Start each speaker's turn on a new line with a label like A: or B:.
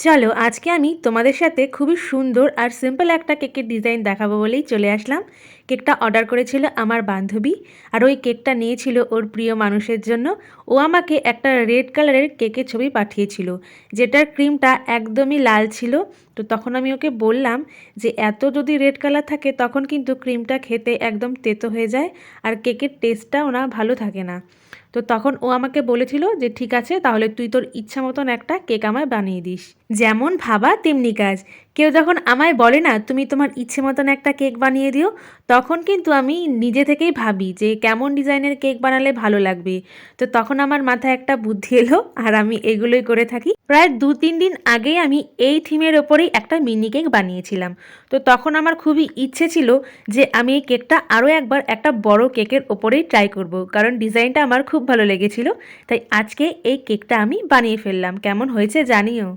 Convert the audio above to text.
A: চলো আজকে আমি তোমাদের সাথে খুবই সুন্দর আর সিম্পল একটা কেকের ডিজাইন দেখাবো বলেই চলে আসলাম। কেকটা অর্ডার করেছিল আমার বান্ধবী, আর ওই কেকটা নিয়েছিল ওর প্রিয় মানুষের জন্য। ও আমাকে একটা রেড কালারের কেকের ছবি পাঠিয়েছিল, যেটার ক্রিমটা একদমই লাল ছিল। তো তখন আমি ওকে বললাম যে এত যদি রেড কালার থাকে তখন কিন্তু ক্রিমটা খেতে একদম তেতো হয়ে যায়, আর কেকের টেস্টটাও না ভালো থাকে না। তো তখন ও আমাকে বলেছিল যে ঠিক আছে, তাহলে তুই তোর ইচ্ছা মতন একটা কেক আমায় বানিয়ে দিস। যেমন ভাবা তেমনি কাজ। কেউ যখন আমায় বলে না তুমি তোমার ইচ্ছে মতন একটা কেক বানিয়ে দিও, তখন কিন্তু আমি নিজে থেকেই ভাবি যে কেমন ডিজাইনের কেক বানালে ভালো লাগবে। তো তখন আমার মাথায় একটা বুদ্ধি এলো, আর আমি এগুলোই করে থাকি। প্রায় 2-3 দিন আগেই আমি এই থিমের ওপরেই একটা মিনি কেক বানিয়েছিলাম। তো তখন আমার খুবই ইচ্ছে ছিল যে আমি এই কেকটা আরও একবার একটা বড় কেকের ওপরেই ট্রাই করব, কারণ ডিজাইনটা আমার খুব ভালো লেগেছিল। তাই আজকে এই কেকটা আমি বানিয়ে ফেললাম। কেমন হয়েছে জানিও।